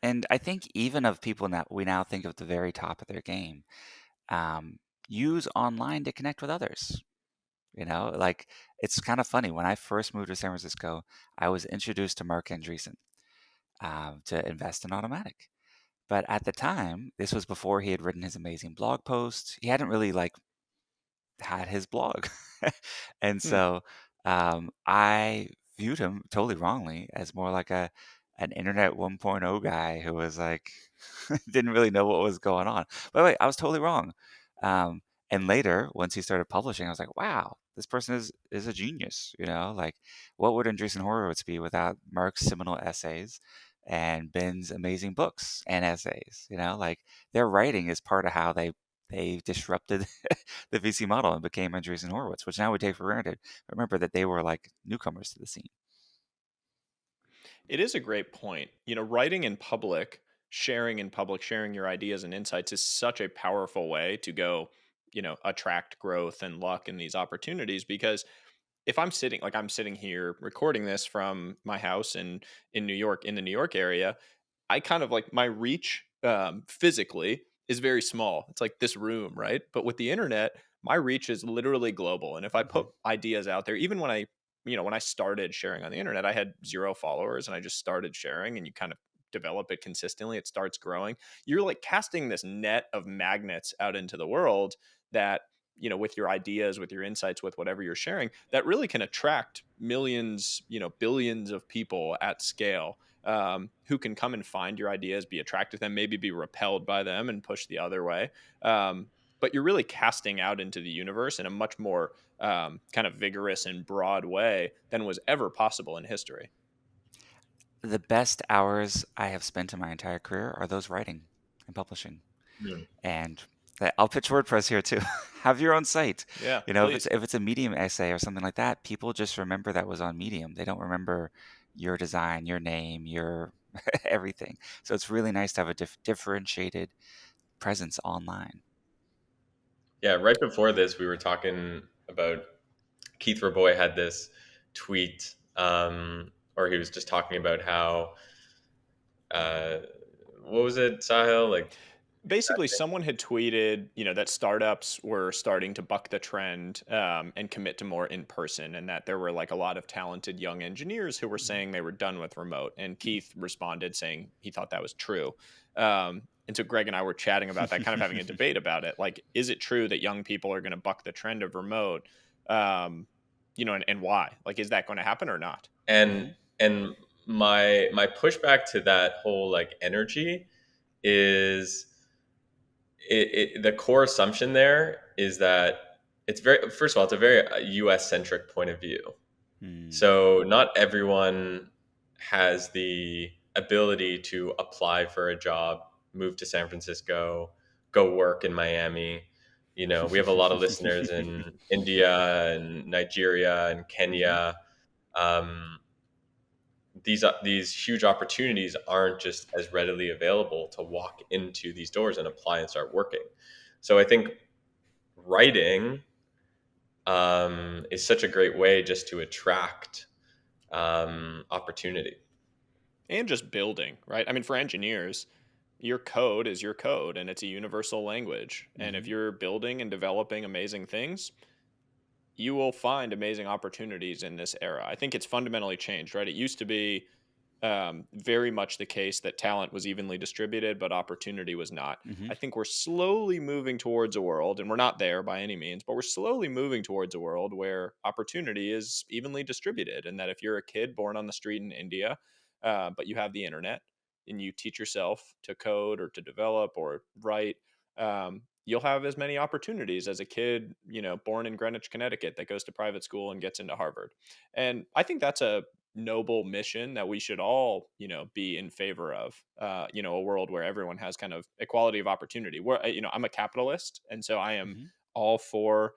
And I think even of people that we now think of the very top of their game, um, use online to connect with others. Like it's kind of funny. When I first moved to San Francisco, I was introduced to Mark Andreessen to invest in Automatic. But at the time, this was before he had written his amazing blog posts. He hadn't really like had his blog. And Hmm. so I viewed him totally wrongly as more like an internet 1.0 guy who was like didn't really know what was going on. But wait, I was totally wrong. Um, and later, once he started publishing, I was like, wow, this person is a genius. Like what would Andreessen Horowitz be without Mark's seminal essays and Ben's amazing books and essays? Like their writing is part of how they disrupted the VC model and became Andreessen Horowitz, which now we take for granted. Remember that they were like newcomers to the scene. It is a great point. Writing in public, sharing in public, sharing your ideas and insights is such a powerful way to go, attract growth and luck and these opportunities. Because if I'm sitting here recording this from my house in New York, in the New York area, I kind of like my reach physically is very small. It's like this room, right? But with the internet, my reach is literally global. And if I put Mhm. ideas out there, even when I started sharing on the internet, I had 0 followers and I just started sharing, and you kind of develop it consistently. It starts growing. You're like casting this net of magnets out into the world that, with your ideas, with your insights, with whatever you're sharing, that really can attract millions, billions of people at scale, who can come and find your ideas, be attracted to them, maybe be repelled by them and push the other way. But you're really casting out into the universe in a much more kind of vigorous and broad way than was ever possible in history. The best hours I have spent in my entire career are those writing and publishing. Hmm. And I'll pitch WordPress here too. Have your own site. Yeah, If it's please. if it's a Medium essay or something like that, people just remember that was on Medium. They don't remember your design, your name, your everything. So it's really nice to have a differentiated presence online. Yeah, right before this, we were talking about Keith Raboy had this tweet, or he was just talking about how, uh, what was it, Sahil? Like, Basically, someone had tweeted, that startups were starting to buck the trend, and commit to more in person, and that there were like a lot of talented young engineers who were saying they were done with remote. And Keith responded saying he thought that was true. And so Greg and I were chatting about that, kind of having a debate about it. Like, is it true that young people are going to buck the trend of remote? And why? Like, is that going to happen or not? and Mhm. and my pushback to that whole like energy is the core assumption there is that it's very, first of all, it's a very US centric point of view. Mm. So not everyone has the ability to apply for a job, move to San Francisco, go work in Miami. We have a lot of listeners in India and Nigeria and Mhm. Kenya. Um, these huge opportunities aren't just as readily available to walk into these doors and apply and start working. So I think writing is such a great way just to attract opportunity. And just building, right? I mean, for engineers, your code is your code and it's a universal language. And if Mhm. you're building and developing amazing things, you will find amazing opportunities in this era. I think it's fundamentally changed, right? It used to be very much the case that talent was evenly distributed, but opportunity was not. Hmm. I think we're slowly moving towards a world, and we're not there by any means, but we're slowly moving towards a world where opportunity is evenly distributed. And that if you're a kid born on the street in India, but you have the internet and you teach yourself to code or to develop or write, you'll have as many opportunities as a kid, born in Greenwich, Connecticut, that goes to private school and gets into Harvard. And I think that's a noble mission that we should all, be in favor of. A world where everyone has kind of equality of opportunity. Where I'm a capitalist, and so I am Hmm. all for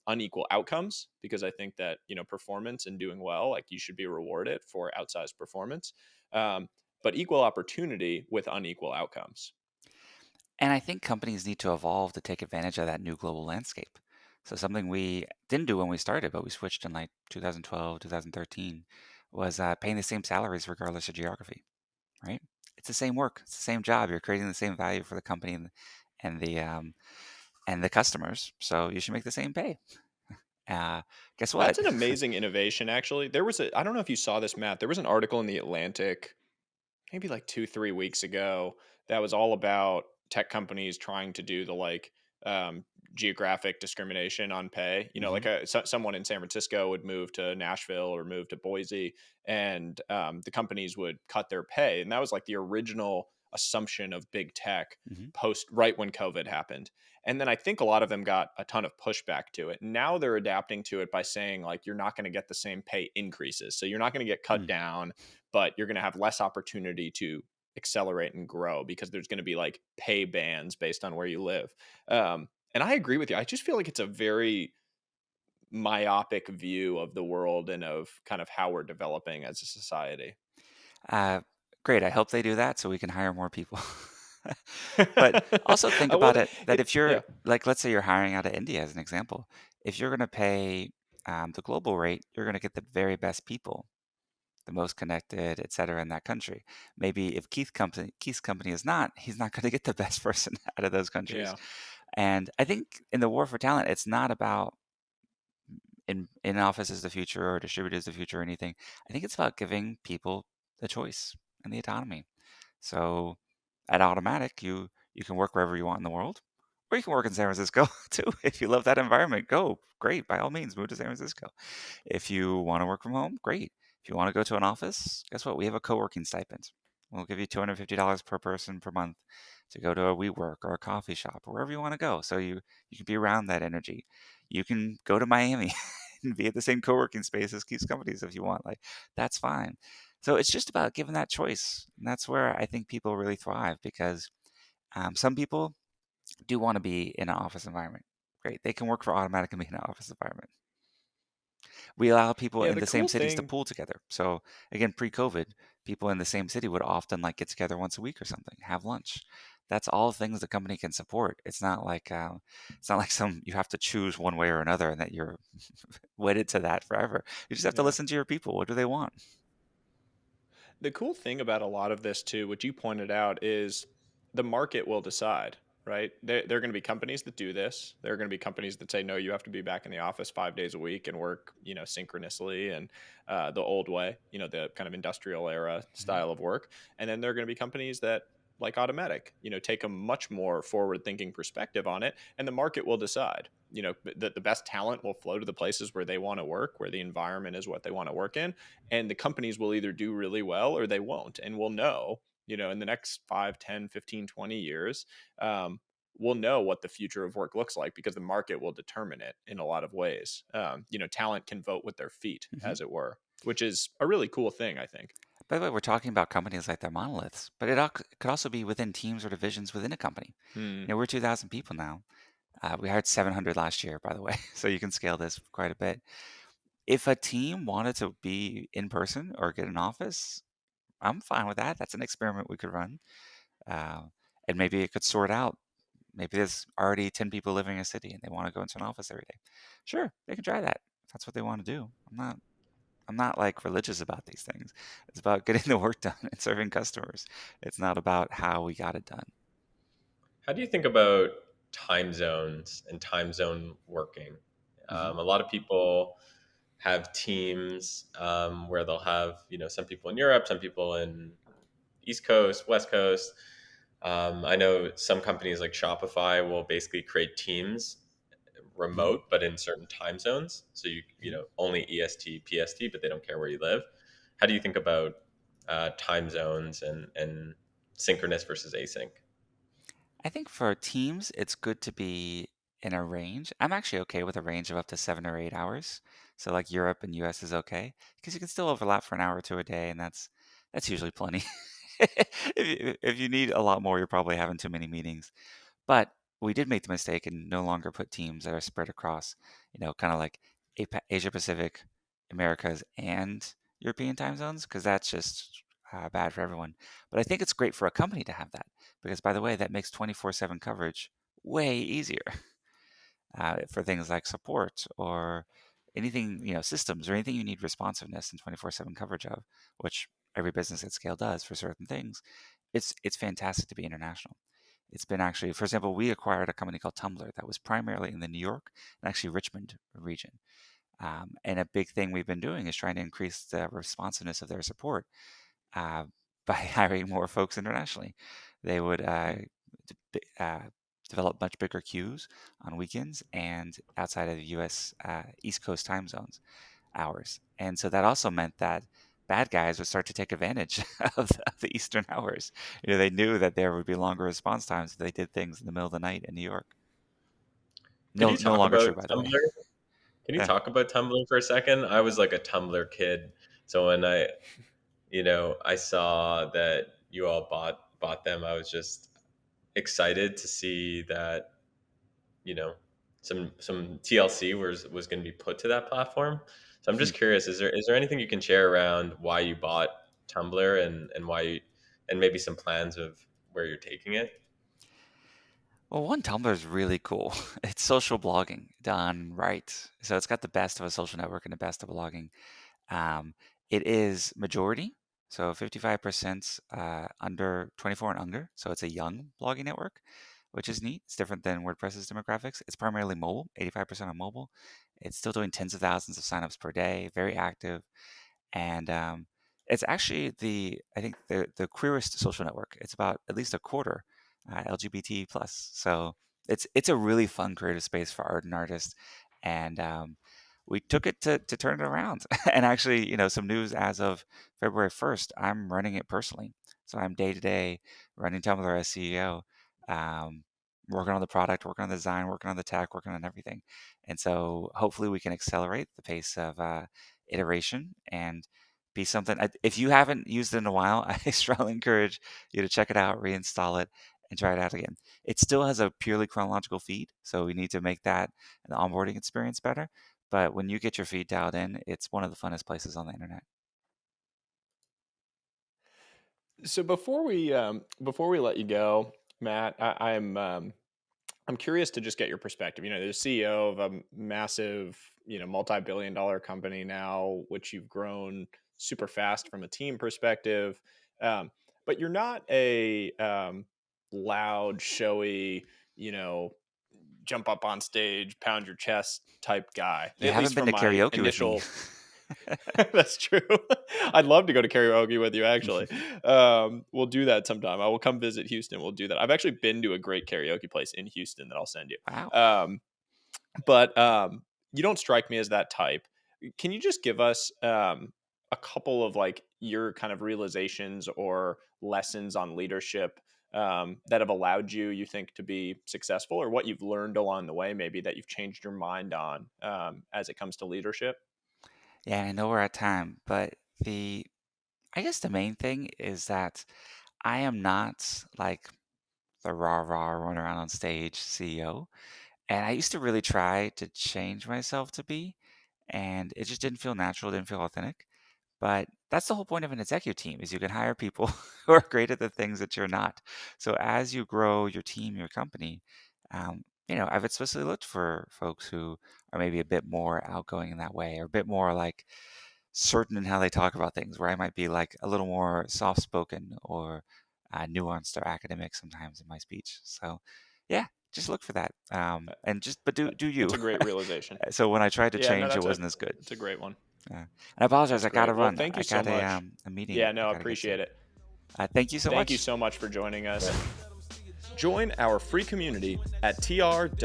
unequal outcomes, because I think that performance and doing well, like, you should be rewarded for outsized performance, um, but equal opportunity with unequal outcomes. And I think companies need to evolve to take advantage of that new global landscape. So something we didn't do when we started, but we switched in like 2012, 2013, was paying the same salaries regardless of geography, right? It's the same work, it's the same job. You're creating the same value for the company and the and the customers. So you should make the same pay. Uh, Guess what? That's an amazing innovation. Actually, I don't know if you saw this, Matt. There was an article in the Atlantic maybe like 2 3 weeks ago that was all about tech companies trying to do the, like, um, geographic discrimination on pay. Hmm. Like, someone in San Francisco would move to Nashville or move to Boise, and the companies would cut their pay. And that was like the original assumption of big tech Hmm. post, right when COVID happened. And then I think a lot of them got a ton of pushback to it. Now they're adapting to it by saying, like, you're not going to get the same pay increases. So you're not going to get cut down, but you're going to have less opportunity to accelerate and grow, because there's going to be like pay bands based on where you live. And I agree with you. I just feel like it's a very myopic view of the world and of kind of how we're developing as a society. Uh, Great. I hope they do that so we can hire more people. But also think Well, about it that if you're yeah, like, let's say you're hiring out of India as an example, if you're going to pay the global rate, you're going to get the very best people, the most connected, et cetera, in that country. Maybe if Keith's company is not, he's not going to get the best person out of those countries. yeah. And I think in the war for talent, it's not about in office is the future or distributed is the future or anything. I think it's about giving people the choice and the autonomy. So at Automatic, you can work wherever you want in the world, or you can work in San Francisco too. If you love that environment, go. Great. By all means, move to San Francisco. If you want to work from home, great. If you want to go to an office, guess what? We have a co-working stipend. We'll give you $250 per person per month to go to a WeWork or a coffee shop or wherever you want to go. So you can be around that energy. You can go to Miami and be at the same co-working space as Keith's companies if you want. Like, that's fine. So it's just about giving that choice. And that's where I think people really thrive, because some people do want to be in an office environment. Great. They can work for Automatic and be in an office environment. We allow people Yeah, in the the same cool cities to thing. pool together. So again, pre-COVID, people in the same city would often like get together once a week or something, have lunch. That's all things the company can support. It's not like some you have to choose one way or another and that you're wedded to that forever. You just have to Yeah. listen to your people. What do they want? The cool thing about a lot of this too, what you pointed out, is the market will decide, right? There are going to be companies that do this. There are going to be companies that say, no, you have to be back in the office 5 days a week and work, synchronously and the old way, the kind of industrial era Mhm. style of work. And then there are going to be companies that, like Automatic, take a much more forward thinking perspective on it, and the market will decide. That the best talent will flow to the places where they want to work, where the environment is what they want to work in, and the companies will either do really well or they won't. And we'll know, in the next 5, 10, 15, 20 years, um, we'll know what the future of work looks like, because the market will determine it in a lot of ways. Talent can vote with their feet, Mhm. as it were, which is a really cool thing, I think. By the way, we're talking about companies like they're monoliths, but it could also be within teams or divisions within a company. Hmm. We're 2,000 people now. We hired 700 last year, by the way, so you can scale this quite a bit. If a team wanted to be in person or get an office, I'm fine with that. That's an experiment we could run. Uh, and maybe it could sort out. Maybe there's already 10 people living in a city and they want to go into an office every day. Sure, they can try that. If that's what they want to do. I'm not like religious about these things. It's about getting the work done and serving customers. It's not about how we got it done. How do you think about time zones and time zone working? Hmm. A lot of people have teams where they'll have, some people in Europe, some people in East Coast, West Coast. I know some companies like Shopify will basically create teams Mhm, remote, but in certain time zones. So mhm. only EST, PST, but they don't care where you live. How do you think about time zones and synchronous versus async? I think for teams, it's good to be in a range. I'm actually okay with a range of up to 7 or 8 hours. So like Europe and US is okay because you can still overlap for an hour or two a day, and that's usually plenty. If you need a lot more, you're probably having too many meetings. But we did make the mistake and no longer put teams that are spread across, kind of like Asia Pacific, Americas, and European time zones, because that's just bad for everyone. But I think it's great for a company to have that, because by the way, that makes 24/7 coverage way easier for things like support or anything, systems or anything you need responsiveness and 24/7 coverage of, which every business at scale does for certain things. It's fantastic to be international. It's been actually, for example, we acquired a company called Tumblr that was primarily in the New York and actually Richmond region. And a big thing we've been doing is trying to increase the responsiveness of their support uh, by hiring more folks internationally. They would d- uh, develop much bigger queues on weekends and outside of the US East Coast time zones hours. And so that also meant that bad guys would start to take advantage of the Eastern hours. They knew that there would be longer response times if they did things in the middle of the night in New York. Could No, you no talk longer about true, by the way. Tumblr? Can you Yeah. talk about Tumblr for a second? I was like a Tumblr kid, so when I saw that you all bought them, I was just excited to see that you know some TLC was going to be put to that platform. So I'm just curious, is there anything you can share around why you bought Tumblr and why and maybe some plans of where you're taking it? Well, one Tumblr is really cool. It's social blogging done right. So it's got the best of a social network and the best of blogging. Um, it is majority, so 55% under 24 and under. So it's a young blogging network, which is neat. It's different than WordPress's demographics. It's primarily mobile, 85% on mobile. It's still doing tens of thousands of signups per day, very active. And it's actually I think the queerest social network. It's about at least a quarter LGBT plus. So it's a really fun creative space for art and artists, and we took it to turn it around. And actually, some news as of February 1st, I'm running it personally. So I'm day to day running Tumblr as CEO. Um, Working on the product, working on the design, working on the tech, working on everything. And so hopefully we can accelerate the pace of iteration and be something. If you haven't used it in a while, I strongly encourage you to check it out, reinstall it, and try it out again. It still has a purely chronological feed, so we need to make that the onboarding experience better. But when you get your feed dialed in, it's one of the funnest places on the internet. So before we let you go, Matt, I'm curious to just get your perspective. You're the CEO of a massive, multi-billion-dollar company now, which you've grown super fast from a team perspective. But you're not a loud, showy, you know, jump up on stage, pound your chest type guy. You At least haven't been from to my karaoke with me. initial. That's true. I'd love to go to karaoke with you, actually. We'll do that sometime. I will come visit Houston. We'll do that. I've actually been to a great karaoke place in Houston that I'll send Wow. you. But you don't strike me as that type. Can you just give us a couple of like your kind of realizations or lessons on leadership that have allowed you think, to be successful, or what you've learned along the way, maybe that you've changed your mind on as it comes to leadership? Yeah, I know we're at time, but I guess the main thing is that I am not like the rah rah run around on stage CEO. And I used to really try to change myself to be, and it just didn't feel natural, didn't feel authentic. But that's the whole point of an executive team is you can hire people who are great at the things that you're not. So as you grow your team, your company, I've especially looked for folks who are maybe a bit more outgoing in that way, or a bit more like certain in how they talk about things, where I might be like a little more soft spoken or nuanced or academic sometimes in my speech. So yeah, just look for that. But do you. It's a great realization. So when I tried to Yeah, no, change, it wasn't as good. it's a great one. And I apologize. That's I gotta great. Well, run. thank I you so got much. a meeting. Yeah, no, I I gotta get to. appreciate it. Thank you so Thank much. you so much for joining us. Join our free community at trwih.com.